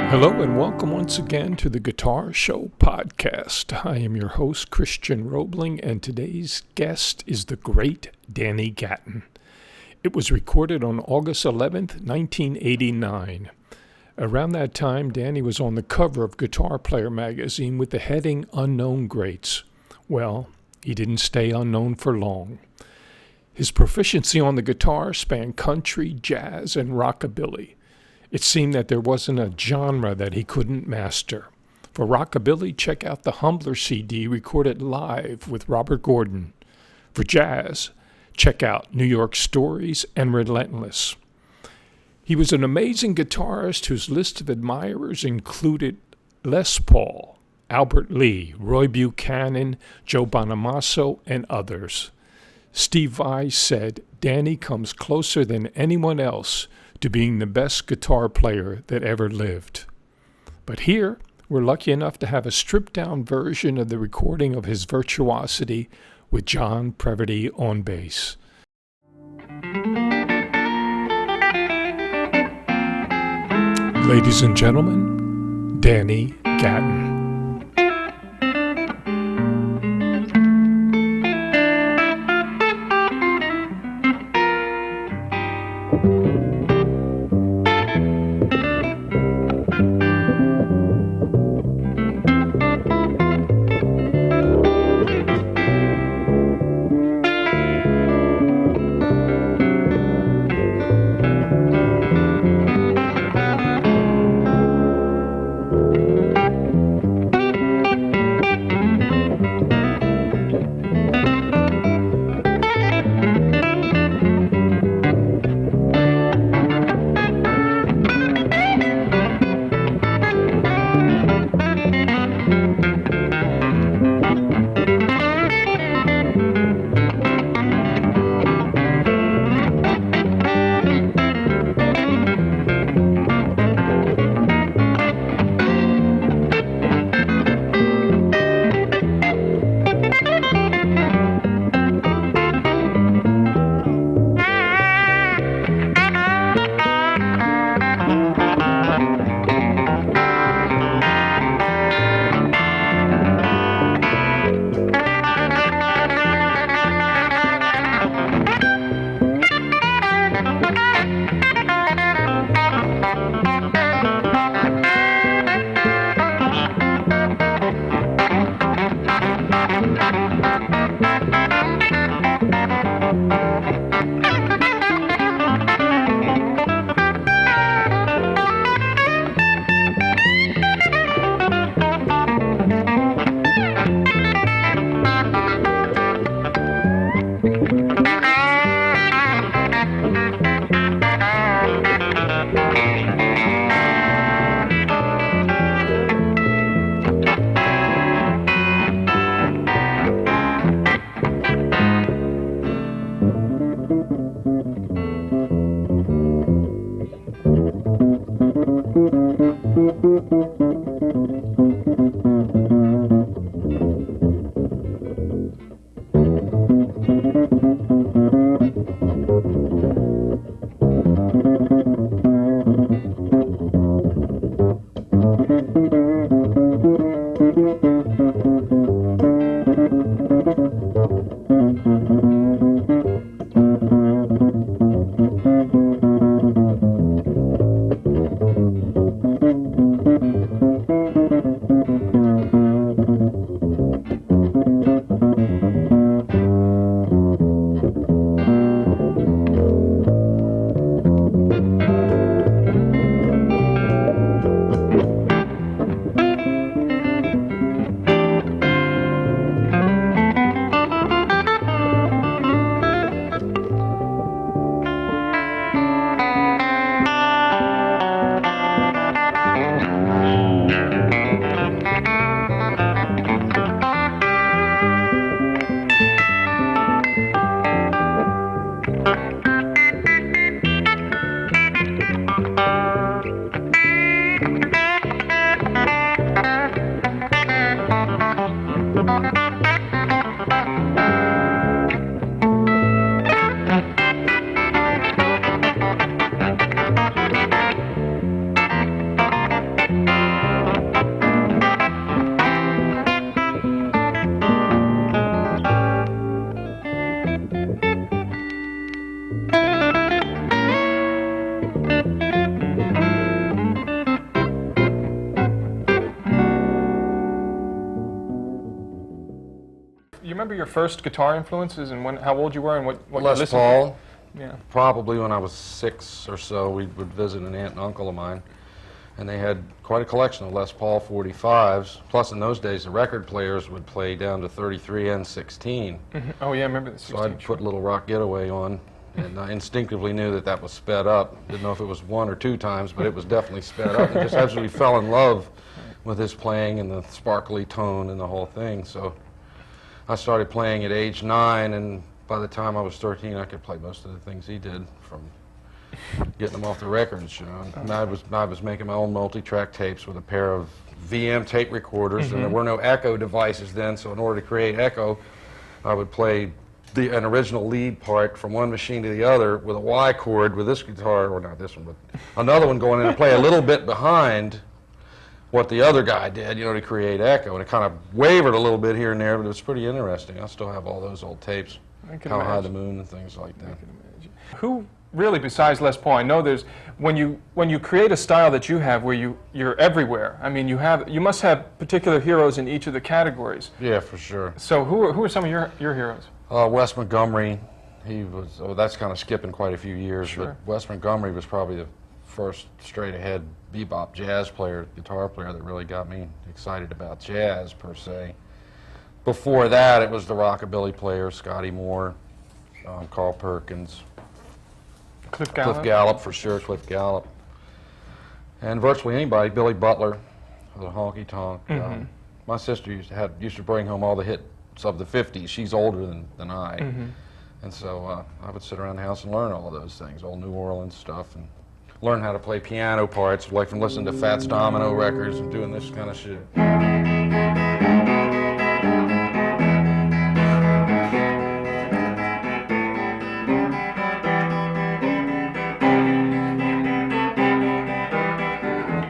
Hello and welcome once again to the Guitar Show podcast. I am your host, Christian Roebling, and today's guest is the great Danny Gatton. It was recorded on August 11th, 1989. Around that time, Danny was on the cover of Guitar Player magazine with the heading Unknown Greats. Well, he didn't stay unknown for long. His proficiency on the guitar spanned country, jazz, and rockabilly. It seemed that there wasn't a genre that he couldn't master. For rockabilly, check out the Humbler CD recorded live with Robert Gordon. For jazz, check out New York Stories and Relentless. He was an amazing guitarist whose list of admirers included Les Paul, Albert Lee, Roy Buchanan, Joe Bonamassa, and others. Steve Vai said, "Danny comes closer than anyone else to being the best guitar player that ever lived." But here, we're lucky enough to have a stripped-down version of the recording of his virtuosity with John Previti on bass. Ladies and gentlemen, Danny Gatton. remember your first guitar influences and how old you were and what you Les listened Paul. to? Yeah. Probably when I was 6 or so, we would visit an aunt and uncle of mine, and they had quite a collection of Les Paul 45s. Plus, in those days, the record players would play down to 33 and 16. Mm-hmm. Oh yeah, I remember the 16. So I'd put Little Rock Getaway on, and I instinctively knew that that was sped up. Didn't know if it was 1 or 2 times, but it was definitely sped up. And just absolutely fell in love with his playing and the sparkly tone and the whole thing. So I started playing at age 9, and by the time I was 13, I could play most of the things he did, from getting them off the records, you know. And I was making my own multi-track tapes with a pair of VM tape recorders, and there were no echo devices then, so in order to create echo, I would play an original lead part from one machine to the other with a Y chord with this guitar, or not this one, but another one going in and play a little bit behind what the other guy did, you know, to create echo. And it kind of wavered a little bit here and there, but it was pretty interesting. I still have all those old tapes, How High the Moon and things like that. Who really, besides Les Paul, I know there's, when you create a style that you have where you're everywhere, I mean, you must have particular heroes in each of the categories. Yeah, for sure. So who are some of your heroes? Wes Montgomery, he was, that's kind of skipping quite a few years, Sure. but Wes Montgomery was probably the first straight-ahead bebop jazz player, guitar player that really got me excited about jazz, per se. Before that, it was the rockabilly players, Scotty Moore, Carl Perkins, Cliff Gallup? Cliff Gallup, for sure, Cliff Gallup. And virtually anybody, Billy Butler, the honky tonk. My sister used to bring home all the hits of the 50s. She's older than I. And so I would sit around the house and learn all of those things, old New Orleans stuff, and learn how to play piano parts, like from listening to Fats Domino records and doing this kind of shit.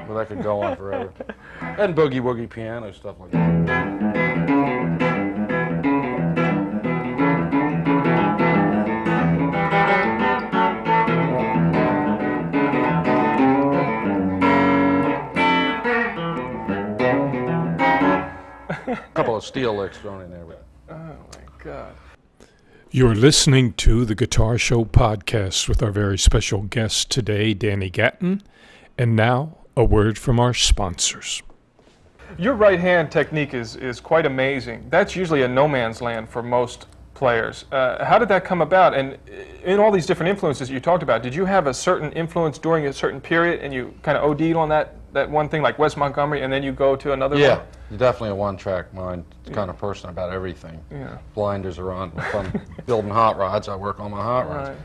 Well, that could go on forever. And boogie woogie piano, stuff like that. A couple of steel licks thrown in there. Oh my God. You're listening to the Guitar Show podcast with our very special guest today, Danny Gatton. And now, a word from our sponsors. Your right hand technique is quite amazing. That's usually a no man's land for most players. How did that come about? And in all these different influences you talked about, did you have a certain influence during a certain period and you kind of OD'd on that one thing like Wes Montgomery, and then you go to another one? Yeah, definitely a one-track mind kind of person about everything. Yeah. Blinders are on. If I'm building hot rods, I work on my hot rods.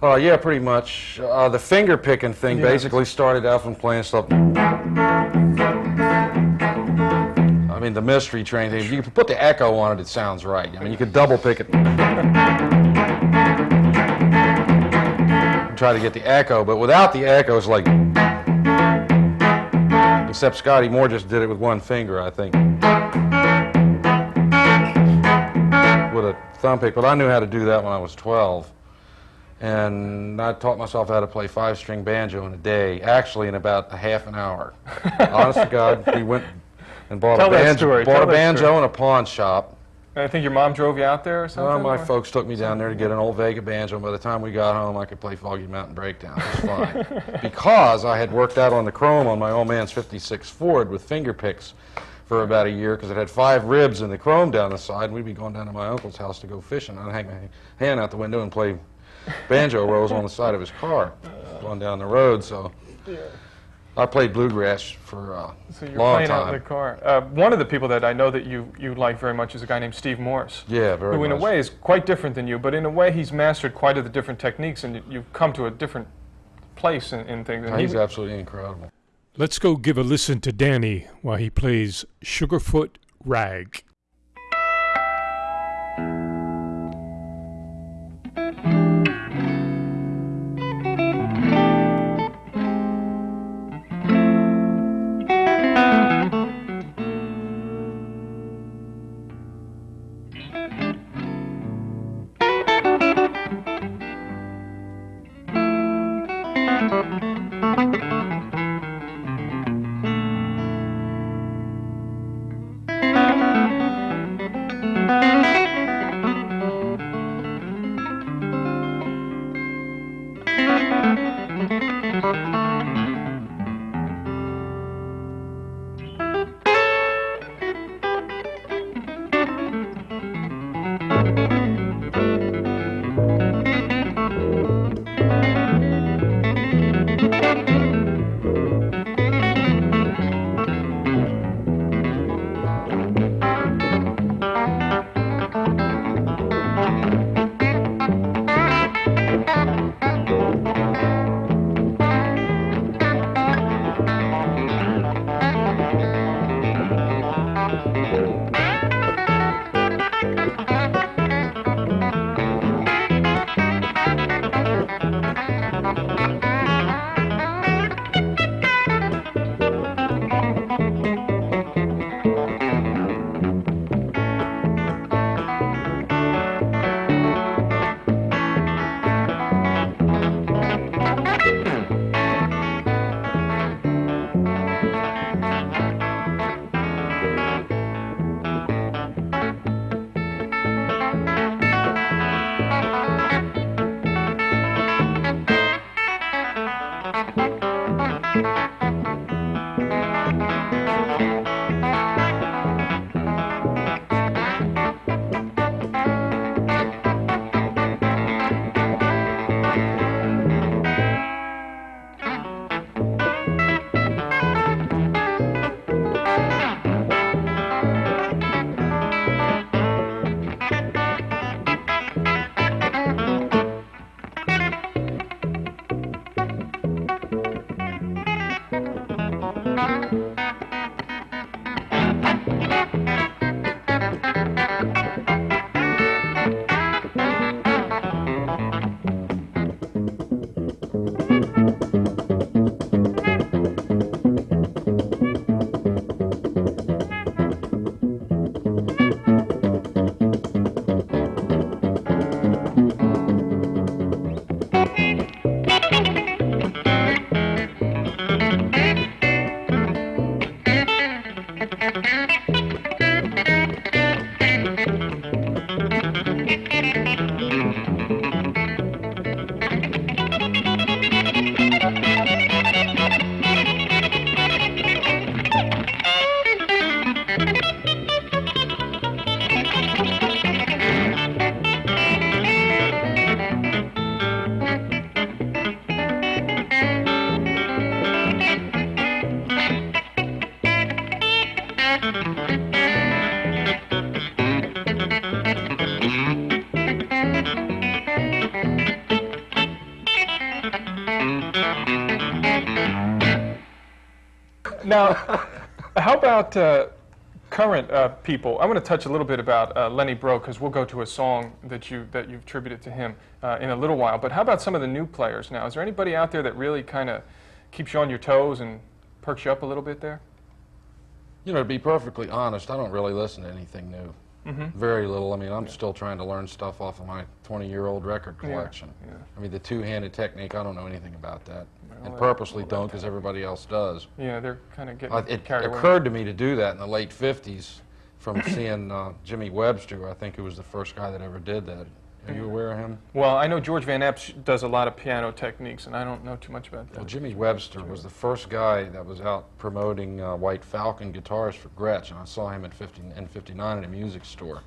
Right. Yeah, pretty much. The finger picking thing basically started out from playing stuff. I mean, the Mystery Train thing. If you could put the echo on it, it sounds right. I mean, you could double pick it. Try to get the echo, but without the echo, it's like. Except Scotty Moore just did it with one finger, I think. With a thumb pick. But I knew how to do that when I was 12. And I taught myself how to play 5-string banjo in a day, actually in about a half an hour. Honest to God, we went and bought a banjo in a pawn shop. I think your mom drove you out there or something? Well, my folks took me down there to get an old Vega banjo, and by the time we got home, I could play Foggy Mountain Breakdown. It was fine. Because I had worked out on the chrome on my old man's 56 Ford with finger picks for about a year, because it had 5 ribs in the chrome down the side, and we'd be going down to my uncle's house to go fishing. I'd hang my hand out the window and play banjo rolls on the side of his car going down the road. So I played bluegrass for a So you're long playing time. out in the car. One of the people that I know that you like very much is a guy named Steve Morse. Yeah, very who in much. a way is quite different than you, but in a way he's mastered quite a the different techniques, and you've come to a different place in things. And He's absolutely incredible. Let's go give a listen to Danny while he plays Sugarfoot Rag. Now, how about current people? I want to touch a little bit about Lenny Breau, because we'll go to a song that you've attributed to him in a little while. But how about some of the new players now? Is there anybody out there that really kind of keeps you on your toes and perks you up a little bit there? You know, to be perfectly honest, I don't really listen to anything new. Very little. I mean, I'm still trying to learn stuff off of my 20-year-old record collection. Yeah. I mean, the two-handed technique, I don't know anything about that. Well, And purposely don't, because everybody else does. Yeah, they're kind of getting It carried away. occurred to me to do that in the late 50s from seeing Jimmy Webster, I think, who was the first guy that ever did that. Are you aware of him? Well, I know George Van Epps does a lot of piano techniques, and I don't know too much about that. Well, Jimmy Webster was the first guy that was out promoting White Falcon guitars for Gretsch, and I saw him in 59 at a music store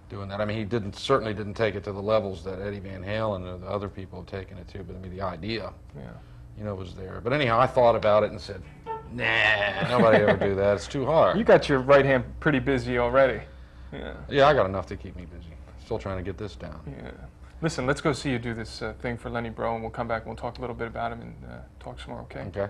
doing that. I mean, he certainly didn't take it to the levels that Eddie Van Halen or the other people have taken it to, but I mean, the idea, you know, was there. But anyhow, I thought about it and said, nah, nobody ever do that. It's too hard. You got your right hand pretty busy already. Yeah, I got enough to keep me busy. Still trying to get this down. Yeah. Listen, let's go see you do this thing for Lenny Breau, and we'll come back and we'll talk a little bit about him and talk some more, okay? Okay.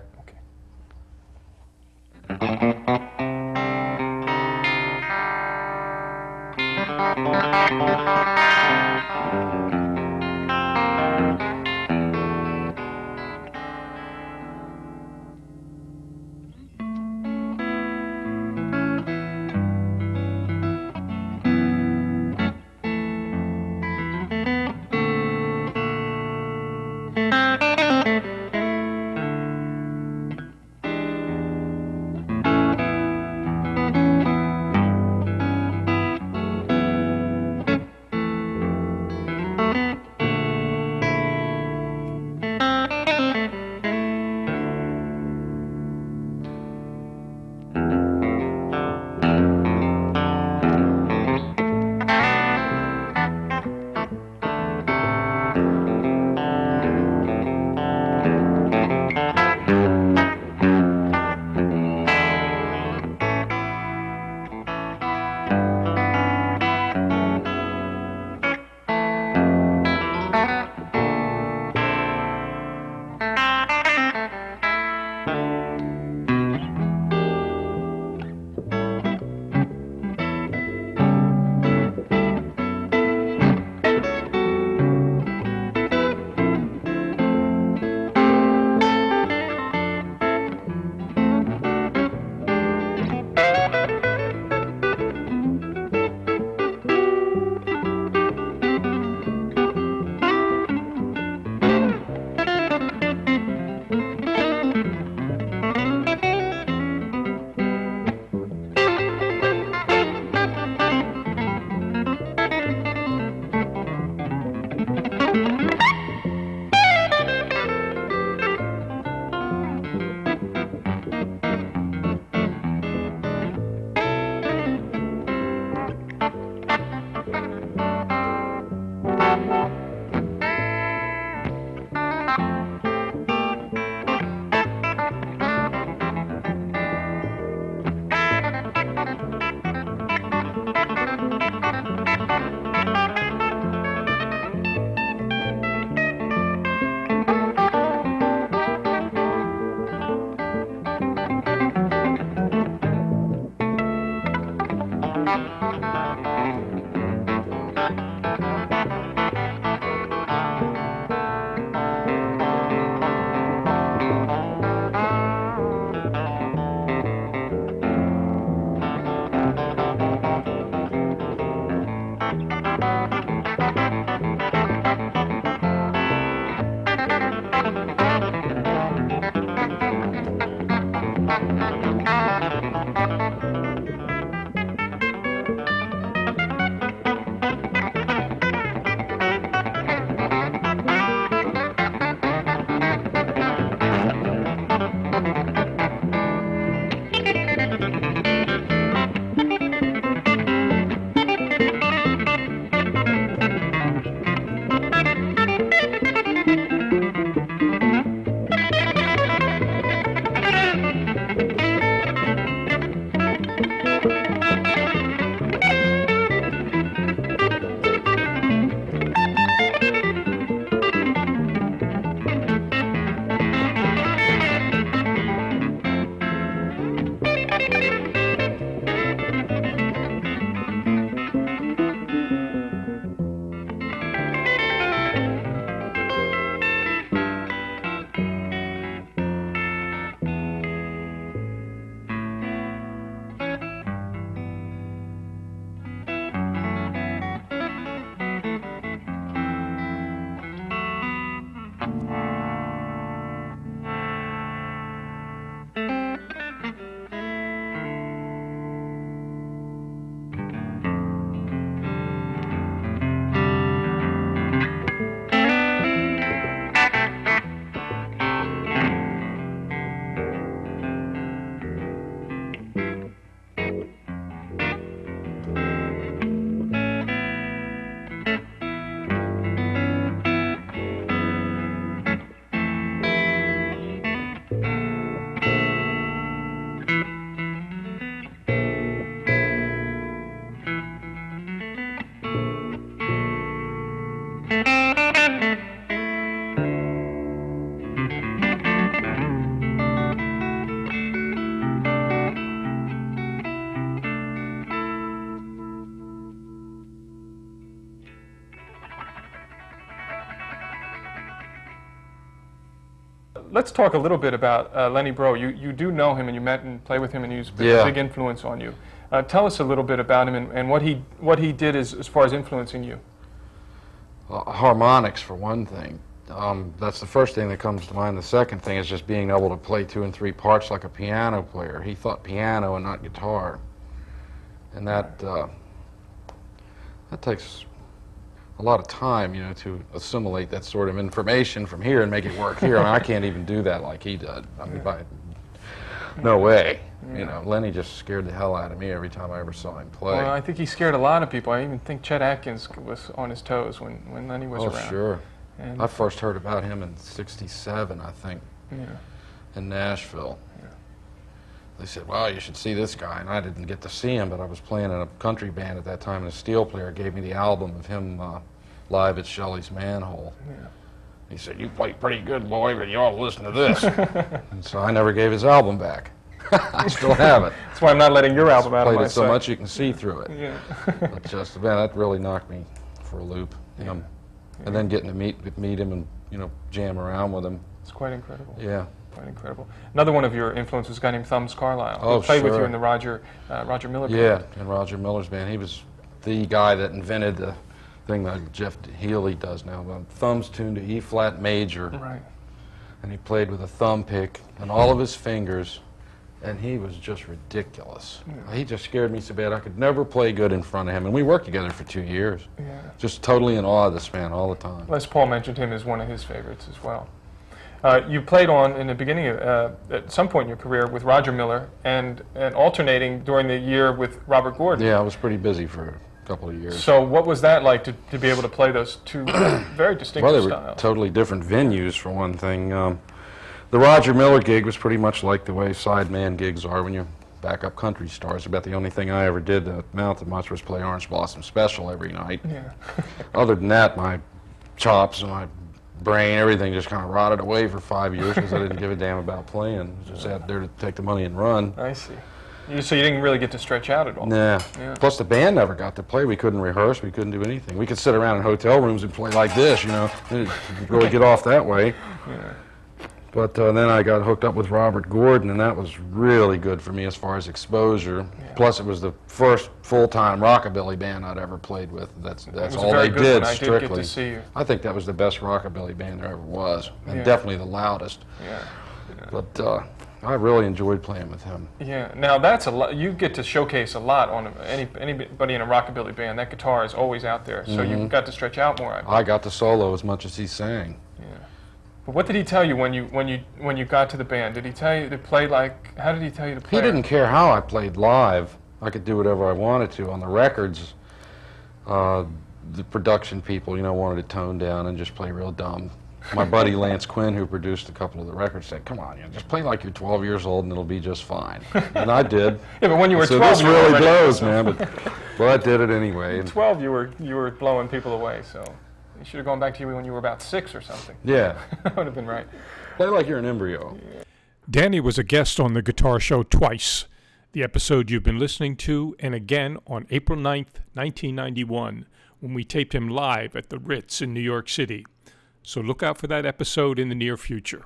Let's talk a little bit about Lenny Breau. You do know him, and you met and played with him, and he's been a big influence on you. Tell us a little bit about him and what he did as far as influencing you. Harmonics, for one thing. That's the first thing that comes to mind. The second thing is just being able to play 2 and 3 parts like a piano player. He thought piano and not guitar, and that takes a lot of time, you know, to assimilate that sort of information from here and make it work here. I mean, I can't even do that like he did. I mean, no way. You know, Lenny just scared the hell out of me every time I ever saw him play. Well, I think he scared a lot of people. I even think Chet Atkins was on his toes when Lenny was around. Oh, sure. And I first heard about him in '67, I think, in Nashville. Yeah. They said, well, you should see this guy, and I didn't get to see him, but I was playing in a country band at that time, and a steel player gave me the album of him live at Shelley's Manhole. Yeah. He said, you play pretty good, boy, but you ought to listen to this. And so I never gave his album back. I still have it. That's why I'm not letting your album out of my Played it so sight. much you can see through it. Yeah. But just, man, that really knocked me for a loop. And then getting to meet him and, you know, jam around with him. It's quite incredible. Yeah. Quite incredible. Another one of your influences was a guy named Thumbs Carlisle. Oh, He played with you sure. in the Roger Miller band. Yeah, in Roger Miller's band. He was the guy that invented the thing that Jeff Healey does now. Thumbs tuned to E-flat major. Right. And he played with a thumb pick and all of his fingers. And he was just ridiculous. Yeah. He just scared me so bad I could never play good in front of him. And we worked together for 2 years. Yeah. Just totally in awe of this man all the time. Les Paul mentioned him as one of his favorites as well. You played in the beginning, at some point in your career, with Roger Miller and alternating during the year with Robert Gordon. Yeah, I was pretty busy for a couple of years. So what was that like to be able to play those two very distinctive well, they were styles? totally different venues, for one thing. The Roger Miller gig was pretty much like the way sideman gigs are when you're backup country stars. About the only thing I ever did that amounted much was play Orange Blossom Special every night. Yeah. Other than that, my chops and my brain, everything just kind of rotted away for 5 years because I didn't give a damn about playing. Just out there to take the money and run. I see. So you didn't really get to stretch out at all? Nah. Yeah. Plus the band never got to play. We couldn't rehearse. We couldn't do anything. We could sit around in hotel rooms and play like this, you know. Didn't really get off that way. Yeah. But then I got hooked up with Robert Gordon, and that was really good for me as far as exposure. Yeah. Plus, it was the first full-time rockabilly band I'd ever played with. That's was a all very they good did, one. I strictly. did get to see you. I think that was the best rockabilly band there ever was, and Yeah. definitely the loudest. Yeah. But I really enjoyed playing with him. Yeah. Now that's a lot. You get to showcase a lot on anybody in a rockabilly band. That guitar is always out there, so you got to stretch out more. I got to solo as much as he sang. Yeah. But what did he tell you when you got to the band? Did he tell you to play like? How did he tell you to play? He didn't care how I played live. I could do whatever I wanted to. On the records, the production people, wanted to tone down and just play real dumb. My buddy Lance Quinn, who produced a couple of the records, said, "Come on, just play like you're 12 years old and it'll be just fine." And I did. Yeah, but when you were 12, this you were really already blows, man. But I did it anyway. At 12, you were blowing people away. So you should have gone back to you when you were about 6 or something. Yeah, That would have been right. play like you're an embryo. Danny was a guest on the Guitar Show twice. The episode you've been listening to, and again on April 9th, 1991, when we taped him live at the Ritz in New York City. So look out for that episode in the near future.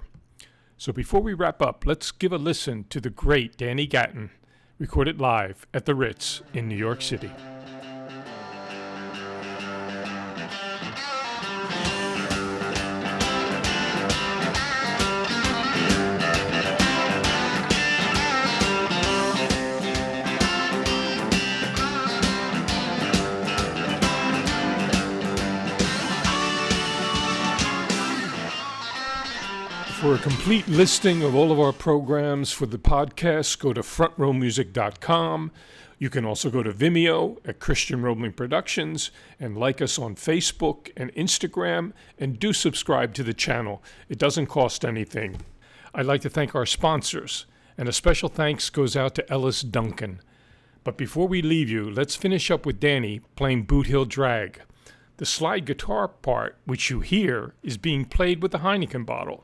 So before we wrap up, let's give a listen to the great Danny Gatton, recorded live at the Ritz in New York City. For a complete listing of all of our programs for the podcast, go to frontrowmusic.com. You can also go to Vimeo at Christian Roebling Productions and like us on Facebook and Instagram, and do subscribe to the channel. It doesn't cost anything. I'd like to thank our sponsors, and a special thanks goes out to Ellis Duncan. But before we leave you, let's finish up with Danny playing Boot Hill Drag. The slide guitar part, which you hear, is being played with a Heineken bottle.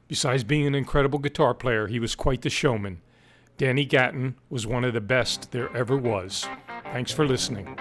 Besides being an incredible guitar player, he was quite the showman. Danny Gatton was one of the best there ever was. Thanks for listening.